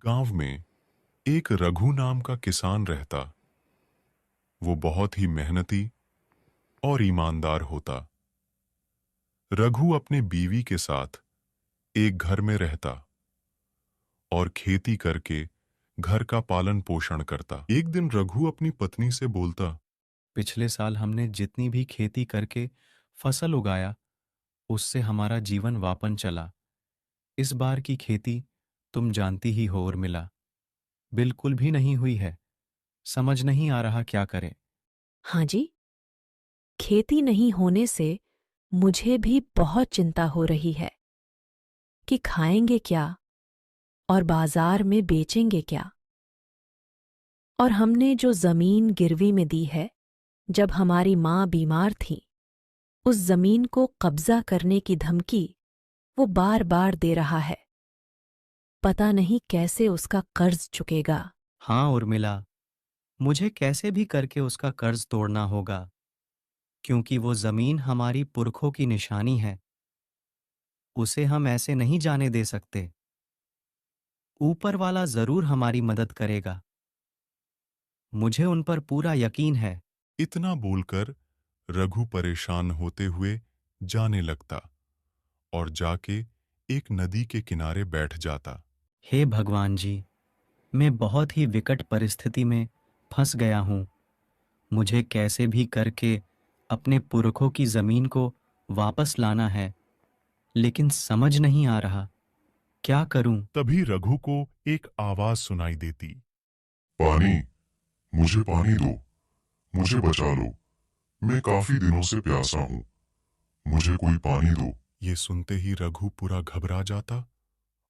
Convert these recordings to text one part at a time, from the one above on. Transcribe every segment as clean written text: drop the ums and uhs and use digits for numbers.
गांव में एक रघु नाम का किसान रहता। वो बहुत ही मेहनती और ईमानदार होता। रघु अपने बीवी के साथ एक घर में रहता और खेती करके घर का पालन पोषण करता। एक दिन रघु अपनी पत्नी से बोलता, पिछले साल हमने जितनी भी खेती करके फसल उगाया, उससे हमारा जीवन वापन चला। इस बार की खेती तुम जानती ही हो उर्मिला, बिल्कुल भी नहीं हुई है। समझ नहीं आ रहा क्या करें। हाँ जी, खेती नहीं होने से मुझे भी बहुत चिंता हो रही है कि खाएंगे क्या और बाजार में बेचेंगे क्या। और हमने जो जमीन गिरवी में दी है, जब हमारी माँ बीमार थी, उस जमीन को कब्जा करने की धमकी वो बार बार दे रहा है। पता नहीं कैसे उसका कर्ज चुकेगा। हाँ उर्मिला, मुझे कैसे भी करके उसका कर्ज तोड़ना होगा, क्योंकि वो जमीन हमारी पुरखों की निशानी है। उसे हम ऐसे नहीं जाने दे सकते। ऊपर वाला जरूर हमारी मदद करेगा। मुझे उन पर पूरा यकीन है। इतना बोलकर रघु परेशान होते हुए जाने लगता और जाके एक नदी के किनारे बैठ जाता। हे भगवान जी, मैं बहुत ही विकट परिस्थिति में फंस गया हूँ। मुझे कैसे भी करके अपने पुरखों की जमीन को वापस लाना है, लेकिन समझ नहीं आ रहा क्या करूं। तभी रघु को एक आवाज सुनाई देती, पानी, मुझे पानी दो, मुझे बचा लो। मैं काफी दिनों से प्यासा हूँ, मुझे कोई पानी दो। ये सुनते ही रघु पूरा घबरा जाता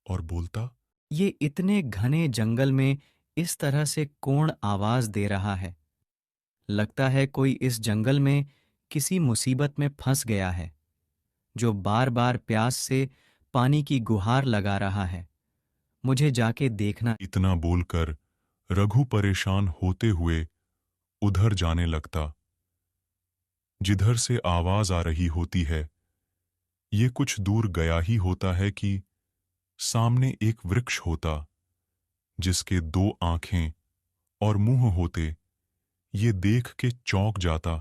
और बोलता, ये इतने घने जंगल में इस तरह से कौन आवाज दे रहा है? लगता है कोई इस जंगल में किसी मुसीबत में फंस गया है, जो बार बार प्यास से पानी की गुहार लगा रहा है। मुझे जाके देखना। इतना बोलकर रघु परेशान होते हुए उधर जाने लगता जिधर से आवाज आ रही होती है। ये कुछ दूर गया ही होता है कि सामने एक वृक्ष होता जिसके दो आंखें और मुंह होते। ये देख के चौंक जाता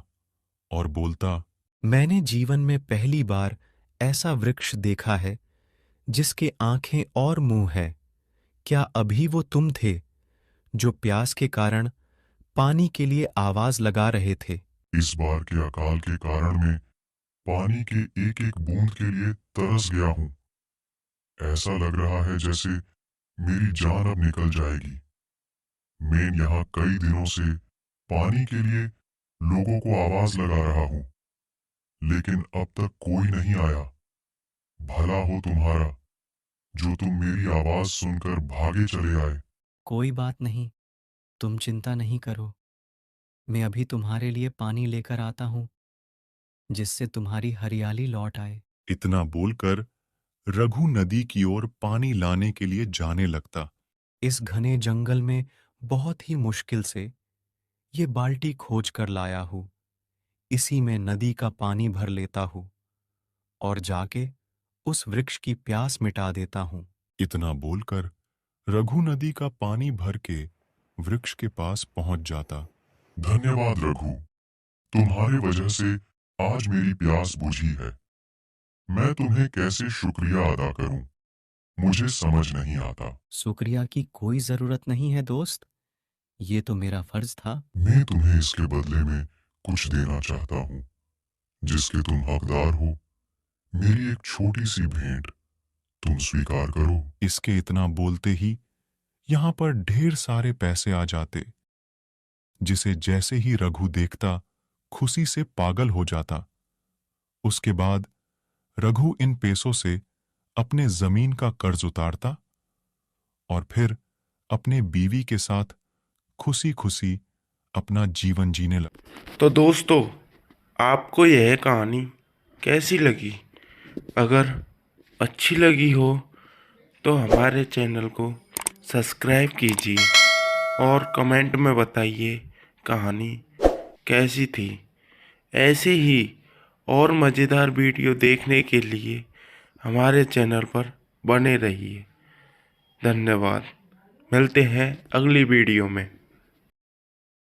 और बोलता, मैंने जीवन में पहली बार ऐसा वृक्ष देखा है जिसके आंखें और मुंह है। क्या अभी वो तुम थे जो प्यास के कारण पानी के लिए आवाज लगा रहे थे? इस बार के अकाल के कारण मैं पानी के एक एक बूंद के लिए तरस गया हूँ। ऐसा लग रहा है जैसे मेरी जान अब निकल जाएगी। मैं यहाँ कई दिनों से पानी के लिए लोगों को आवाज लगा रहा हूँ, लेकिन अब तक कोई नहीं आया। भला हो तुम्हारा, जो तुम मेरी आवाज सुनकर भागे चले आए। कोई बात नहीं, तुम चिंता नहीं करो। मैं अभी तुम्हारे लिए पानी लेकर आता हूं, जिससे तुम्हारी हरियाली लौट आए। इतना बोलकर रघु नदी की ओर पानी लाने के लिए जाने लगता। इस घने जंगल में बहुत ही मुश्किल से ये बाल्टी खोज कर लाया हूं। इसी में नदी का पानी भर लेता हूं और जाके उस वृक्ष की प्यास मिटा देता हूं। इतना बोलकर रघु नदी का पानी भर के वृक्ष के पास पहुंच जाता। धन्यवाद रघु, तुम्हारे वजह से आज मेरी प्यास बुझी है। मैं तुम्हें कैसे शुक्रिया अदा करूं, मुझे समझ नहीं आता। शुक्रिया की कोई जरूरत नहीं है दोस्त, ये तो मेरा फर्ज था। मैं तुम्हें इसके बदले में कुछ देना चाहता हूँ, जिसके तुम हकदार हो। मेरी एक छोटी सी भेंट तुम स्वीकार करो। इसके इतना बोलते ही यहां पर ढेर सारे पैसे आ जाते, जिसे जैसे ही रघु देखता खुशी से पागल हो जाता। उसके बाद रघु इन पैसों से अपने जमीन का कर्ज उतारता और फिर अपने बीवी के साथ खुशी खुशी अपना जीवन जीने लगता। तो दोस्तों, आपको यह कहानी कैसी लगी? अगर अच्छी लगी हो तो हमारे चैनल को सब्सक्राइब कीजिए और कमेंट में बताइए कहानी कैसी थी। ऐसे ही और मज़ेदार वीडियो देखने के लिए हमारे चैनल पर बने रहिए। धन्यवाद। मिलते हैं अगली वीडियो में।